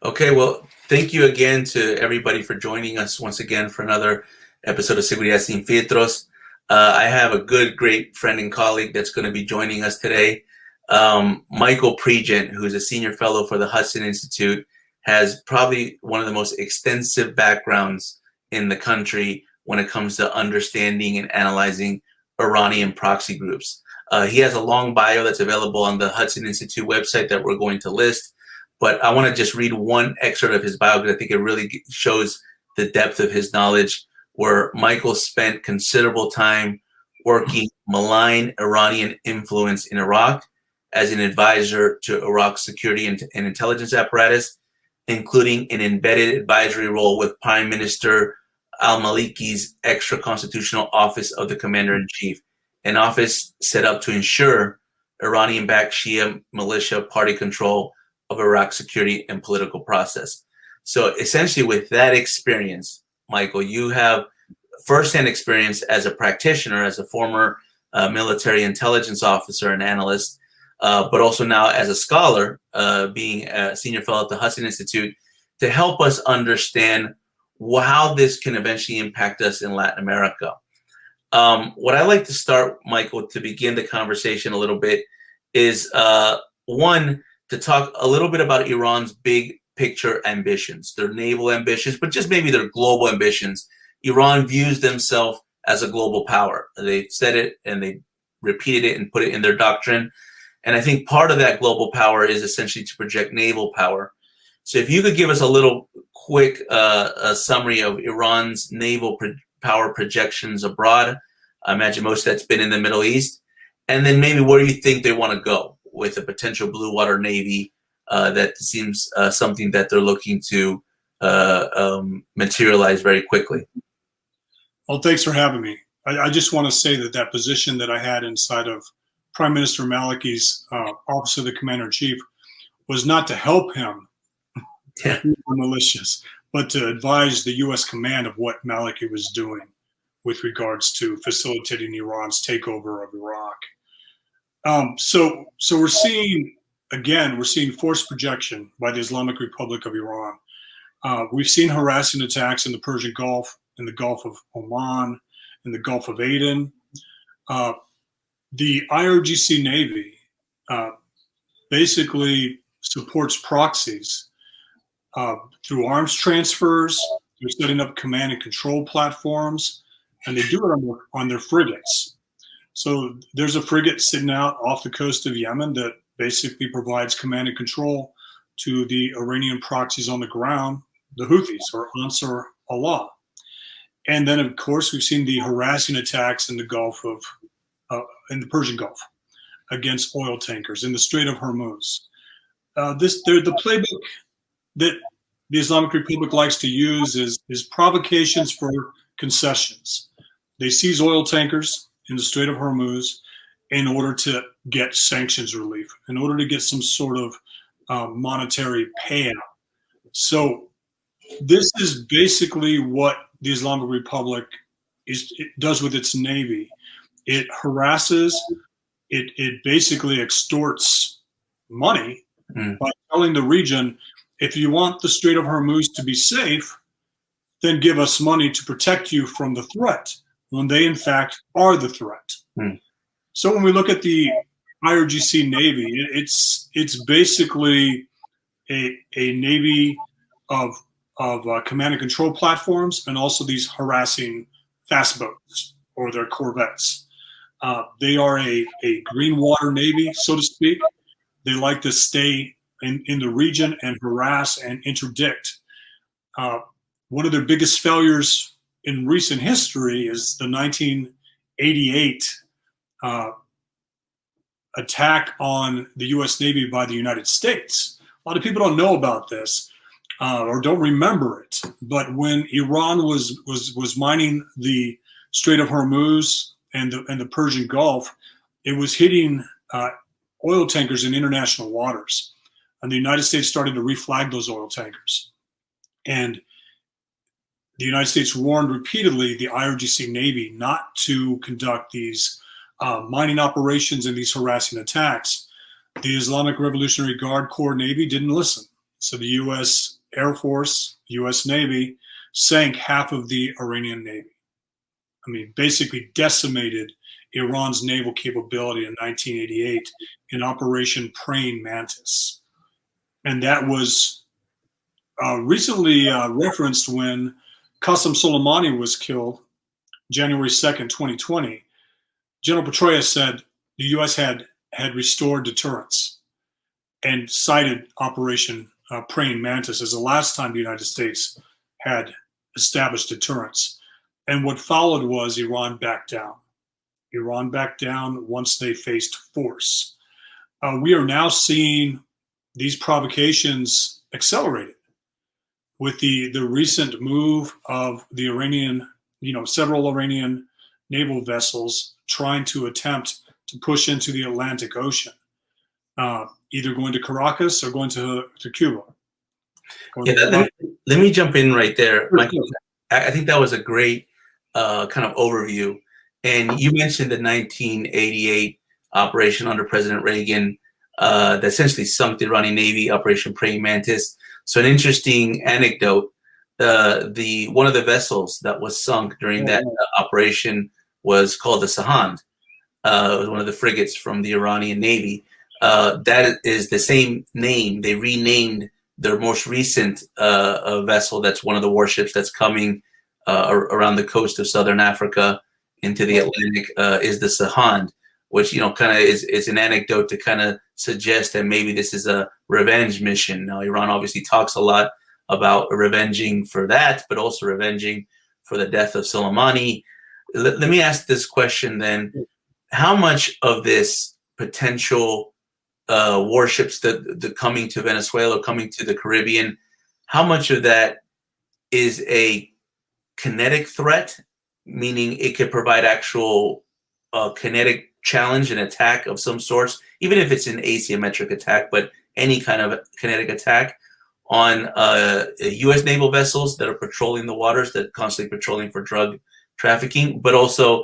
Okay, well, thank you again to everybody for joining us once again for another episode of Seguridad Sin Filtros. I have a great friend and colleague that's going to be joining us today. Michael PREGENT, who's a senior fellow for the Hudson Institute, has probably one of the most extensive backgrounds in the country when it comes to understanding and analyzing Iranian proxy groups. He has a long bio that's available on the Hudson Institute website that we're going to list. But I want to just read one excerpt of his bio because I think it really shows the depth of his knowledge, where Michael spent considerable time working malign Iranian influence in Iraq as an advisor to Iraq's security and intelligence apparatus, including an embedded advisory role with Prime Minister al-Maliki's extra-constitutional office of the Commander-in-Chief, an office set up to ensure Iranian-backed Shia militia party control of Iraq's security and political process. So essentially with that experience, Michael, you have firsthand experience as a practitioner, as a former military intelligence officer and analyst, but also now as a scholar, being a senior fellow at the Hudson Institute, to help us understand how this can eventually impact us in Latin America. What I like to start, Michael, to begin the conversation a little bit is one, to talk a little bit about Iran's big picture ambitions, their naval ambitions, but just maybe their global ambitions. Iran views themselves as a global power. They've said it and they repeated it and put it in their doctrine. And I think part of that global power is essentially to project naval power. So if you could give us a little quick summary of Iran's naval power projections abroad. I imagine most of that's been in the Middle East. And then maybe where you think they want to go with a potential blue water navy that seems something that they're looking to materialize very quickly. Well, thanks for having me. I just want to say that that position that I had inside of Prime Minister Maliki's Office of the Commander-in-Chief was not to help him with the militias, but to advise the U.S. command of what Maliki was doing with regards to facilitating Iran's takeover of Iraq. So we're seeing, again, we're seeing forced projection by the Islamic Republic of Iran. We've seen harassing attacks in the Persian Gulf, in the Gulf of Oman, in the Gulf of Aden. The IRGC Navy basically supports proxies through arms transfers, through setting up command and control platforms, and they do it on their frigates. So there's a frigate sitting out off the coast of Yemen that basically provides command and control to the Iranian proxies on the ground, the Houthis, or Ansar Allah. And then, of course, we've seen the harassing attacks in the Gulf of, in the Persian Gulf against oil tankers in the Strait of Hormuz. The playbook that the Islamic Republic likes to use is provocations for concessions. They seize oil tankers in the Strait of Hormuz in order to get sanctions relief, in order to get some sort of monetary payout. So this is basically what the Islamic Republic does with its navy. It harasses, it basically extorts money by telling the region, if you want the Strait of Hormuz to be safe, then give us money to protect you from the threat, when they in fact are the threat. So when we look at the IRGC Navy, it's basically a navy of command and control platforms, and also these harassing fast boats, or their corvettes. They are a green water navy, so to speak. They like to stay in the region and harass and interdict. One of their biggest failures in recent history is the 1988 attack on the U.S. Navy by the United States. A lot of people don't know about this or don't remember it. But when Iran was mining the Strait of Hormuz and the Persian Gulf, it was hitting oil tankers in international waters. And the United States started to reflag those oil tankers. And the United States warned repeatedly the IRGC Navy not to conduct these mining operations and these harassing attacks. The Islamic Revolutionary Guard Corps Navy didn't listen. So the U.S. Air Force, U.S. Navy sank half of the Iranian Navy. I mean, basically decimated Iran's naval capability in 1988 in Operation Praying Mantis. And that was recently referenced when Qasem Soleimani was killed, January 2nd, 2020. General Petraeus said the U.S. had restored deterrence and cited Operation Praying Mantis as the last time the United States had established deterrence. And what followed was Iran backed down. Iran backed down once they faced force. We are now seeing these provocations accelerated with the recent move of the Iranian, several Iranian naval vessels trying to attempt to push into the Atlantic Ocean, either going to Caracas or going to Cuba. Yeah, let me jump in right there, Michael. I think that was a great kind of overview. And you mentioned the 1988 operation under President Reagan that essentially sunk the Iranian Navy, Operation Praying Mantis. So an interesting anecdote, one of the vessels that was sunk during that operation was called the Sahand. It was one of the frigates from the Iranian Navy. That is the same name. They renamed their most recent vessel, that's one of the warships that's coming around the coast of southern Africa into the Atlantic, is the Sahand, which kind of is an anecdote to kind of suggest that maybe this is a revenge mission. Now, Iran obviously talks a lot about revenging for that, but also revenging for the death of Soleimani. Let me ask this question then. How much of this potential warships that coming to Venezuela, coming to the Caribbean, how much of that is a kinetic threat, meaning it could provide actual kinetic challenge and attack of some sorts, even if it's an asymmetric attack, but any kind of kinetic attack on U.S. naval vessels that are patrolling the waters, that are constantly patrolling for drug trafficking, but also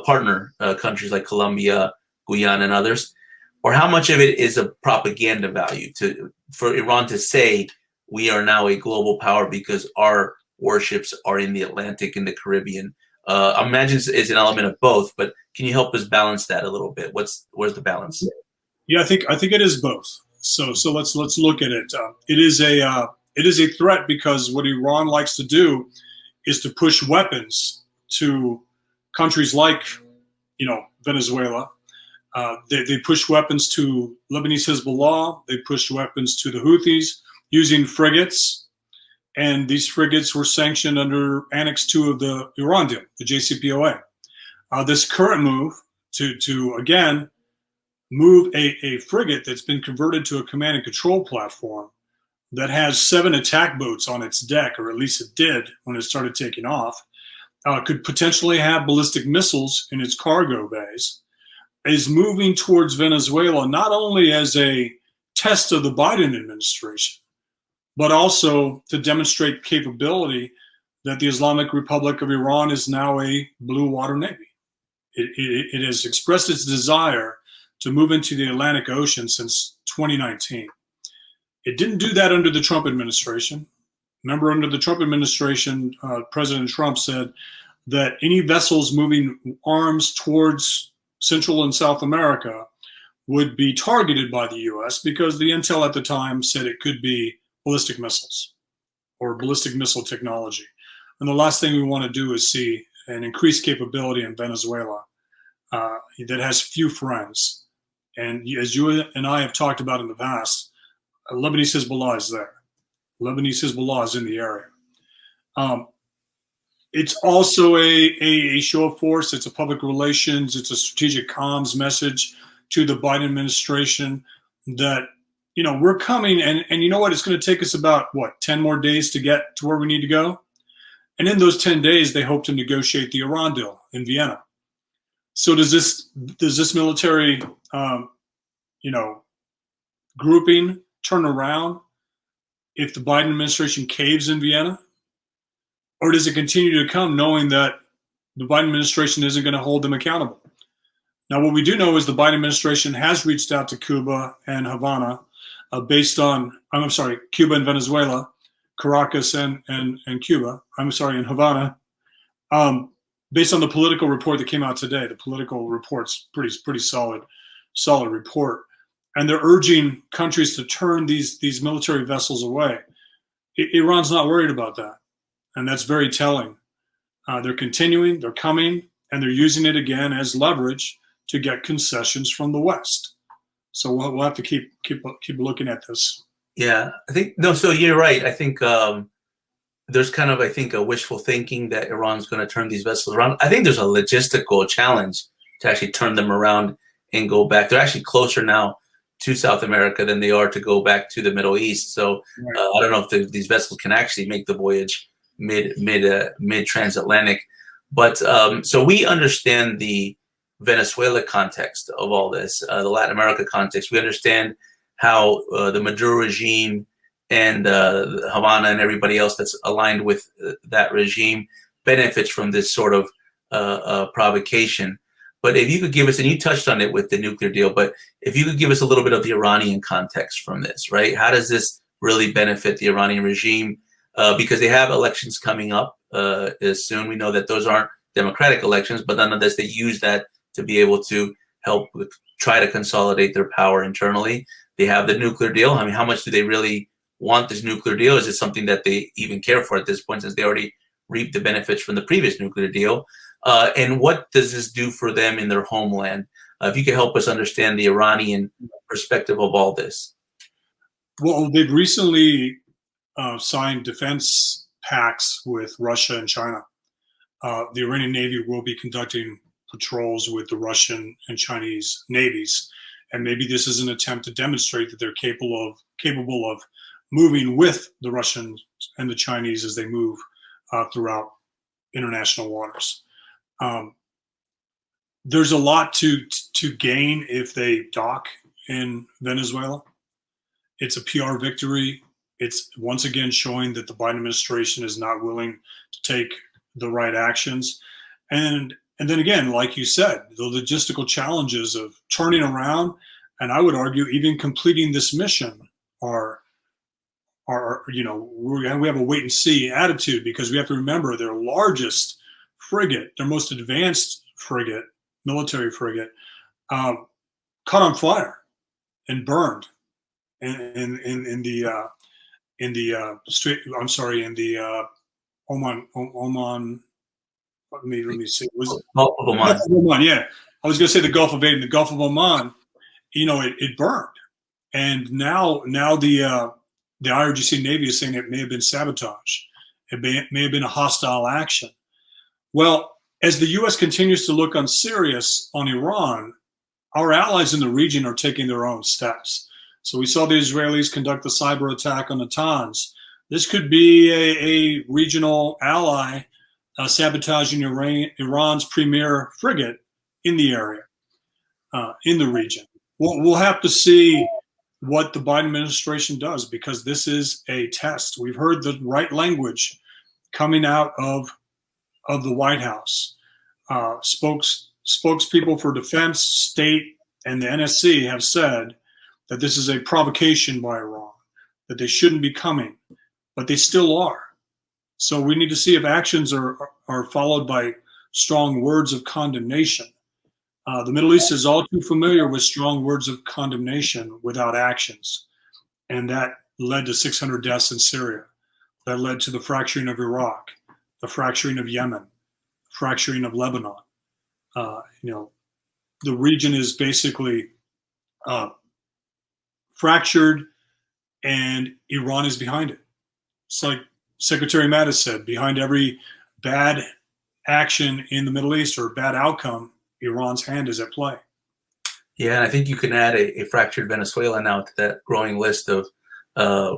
partner countries like Colombia, Guyana, and others? Or how much of it is a propaganda value for Iran to say we are now a global power because our warships are in the Atlantic and the Caribbean? I imagine it's an element of both, but can you help us balance that a little bit? Where's the balance? Yeah, I think it is both. So let's look at it. It is a threat because what Iran likes to do is to push weapons to countries like Venezuela. They push weapons to Lebanese Hezbollah. They pushed weapons to the Houthis using frigates. And these frigates were sanctioned under Annex 2 of the Iran deal, the JCPOA. This current move to again, move a frigate that's been converted to a command and control platform that has 7 attack boats on its deck, or at least it did when it started taking off, could potentially have ballistic missiles in its cargo bays, is moving towards Venezuela not only as a test of the Biden administration, but also to demonstrate capability that the Islamic Republic of Iran is now a blue water navy. It has expressed its desire to move into the Atlantic Ocean since 2019. It didn't do that under the Trump administration. Remember, under the Trump administration, President Trump said that any vessels moving arms towards Central and South America would be targeted by the U.S. because the intel at the time said it could be ballistic missiles or ballistic missile technology. And the last thing we want to do is see an increased capability in Venezuela that has few friends. And as you and I have talked about in the past, Lebanese Hezbollah is there. Lebanese Hezbollah is in the area. It's also a show of force. It's a public relations. It's a strategic comms message to the Biden administration that, we're coming, and you know what? It's going to take us about, 10 more days to get to where we need to go? And in those 10 days, they hope to negotiate the Iran deal in Vienna. So does this military, grouping turn around if the Biden administration caves in Vienna? Or does it continue to come knowing that the Biden administration isn't going to hold them accountable? Now, what we do know is the Biden administration has reached out to Cuba and Havana based on, I'm sorry, Cuba and Venezuela, Caracas and Cuba, I'm sorry, and Havana, based on the political report that came out today. The political report's pretty solid report. And they're urging countries to turn these military vessels away. Iran's not worried about that. And that's very telling. They're continuing, they're coming, and they're using it again as leverage to get concessions from the West. So we'll have to keep looking at this. Yeah, I think, no, so you're right. I think there's kind of, I think, a wishful thinking that Iran's going to turn these vessels around. I think there's a logistical challenge to actually turn them around and go back. They're actually closer now to South America than they are to go back to the Middle East. So Right. I don't know if these vessels can actually make the voyage mid transatlantic. But so we understand the Venezuela context of all this, the Latin America context. We understand how the Maduro regime and Havana and everybody else that's aligned with that regime benefits from this sort of provocation. But if you could give us, and you touched on it with the nuclear deal, but if you could give us a little bit of the Iranian context from this, right? How does this really benefit the Iranian regime? Because they have elections coming up soon. We know that those aren't democratic elections, but nonetheless, they use that to be able to help try to consolidate their power internally. They have the nuclear deal. I mean, how much do they really want this nuclear deal? Is it something that they even care for at this point, since they already reaped the benefits from the previous nuclear deal? And what does this do for them in their homeland? If you could help us understand the Iranian perspective of all this. Well, they've recently signed defense pacts with Russia and China. The Iranian Navy will be conducting patrols with the Russian and Chinese navies. And maybe this is an attempt to demonstrate that they're capable of moving with the Russians and the Chinese as they move throughout international waters. There's a lot to gain if they dock in Venezuela. It's a PR victory. It's once again showing that the Biden administration is not willing to take the right actions. And then again, like you said, the logistical challenges of turning around, and I would argue even completing this mission are we have a wait and see attitude, because we have to remember their largest frigate, their most advanced frigate, military frigate, caught on fire and burned in the Oman. Let me see. Was Gulf of Oman. Gulf of Oman? Yeah, I was going to say the Gulf of Aden. The Gulf of Oman, it burned, and now the IRGC Navy is saying it may have been sabotage. It may have been a hostile action. Well, as the U.S. continues to look unserious on Iran, our allies in the region are taking their own steps. So we saw the Israelis conduct the cyber attack on Natanz. This could be a regional ally sabotaging Iran's premier frigate in the area, in the region. We'll have to see what the Biden administration does, because this is a test. We've heard the right language coming out of the White House. Spokespeople for defense, state, and the NSC have said that this is a provocation by Iran, that they shouldn't be coming, but they still are. So we need to see if actions are followed by strong words of condemnation. The Middle East is all too familiar with strong words of condemnation without actions. And that led to 600 deaths in Syria. That led to the fracturing of Iraq, the fracturing of Yemen, fracturing of Lebanon. The region is basically fractured, and Iran is behind it. It's like Secretary Mattis said, behind every bad action in the Middle East or bad outcome, Iran's hand is at play. Yeah, and I think you can add a fractured Venezuela now to that growing list of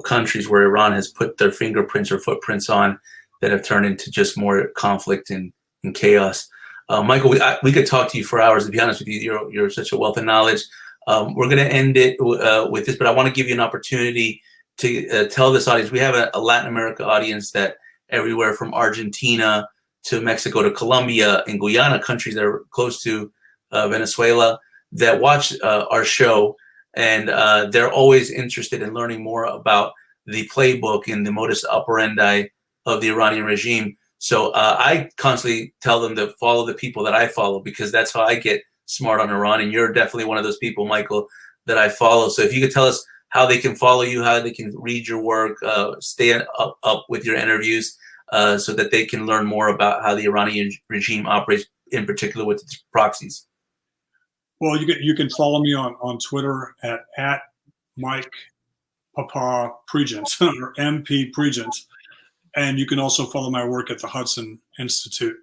countries where Iran has put their fingerprints or footprints on that have turned into just more conflict and chaos. Michael, we could talk to you for hours. To be honest with you, you're such a wealth of knowledge. We're going to end it with this, but I want to give you an opportunity to tell this audience. We have a Latin America audience that everywhere from Argentina to Mexico to Colombia and Guyana, countries that are close to Venezuela, that watch our show. and they're always interested in learning more about the playbook and the modus operandi of the Iranian regime. So I constantly tell them to follow the people that I follow, because that's how I get smart on Iran. And you're definitely one of those people, Michael, that I follow. So if you could tell us how they can follow you, how they can read your work, stay up with your interviews, so that they can learn more about how the Iranian regime operates, in particular with its proxies. Well, you can follow me on Twitter at Mike Papa Pregent or MP Pregent. And you can also follow my work at the Hudson Institute.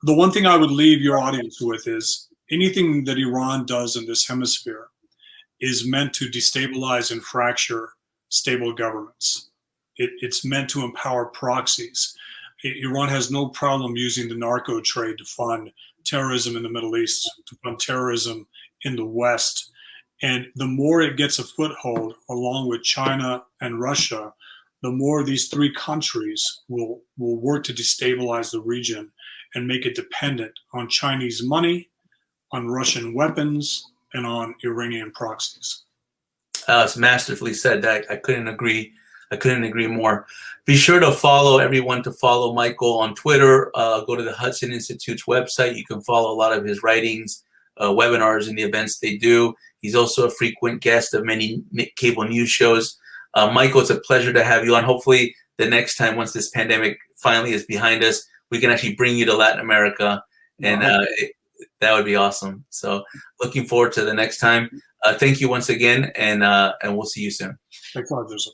The one thing I would leave your audience with is anything that Iran does in this hemisphere is meant to destabilize and fracture stable governments. It's meant to empower proxies. Iran has no problem using the narco trade to fund terrorism in the Middle East, to fund terrorism in the West. And the more it gets a foothold, along with China and Russia, the more these three countries will work to destabilize the region and make it dependent on Chinese money, on Russian weapons, and on Iranian proxies. It's masterfully said. I couldn't agree more. Be sure to follow everyone, to follow Michael on Twitter. Go to the Hudson Institute's website. You can follow a lot of his writings, webinars, and the events they do. He's also a frequent guest of many cable news shows. Michael, it's a pleasure to have you on. Hopefully the next time, once this pandemic finally is behind us, we can actually bring you to Latin America, and that would be awesome. So looking forward to the next time. Thank you once again, and we'll see you soon. Thanks a lot, Joseph.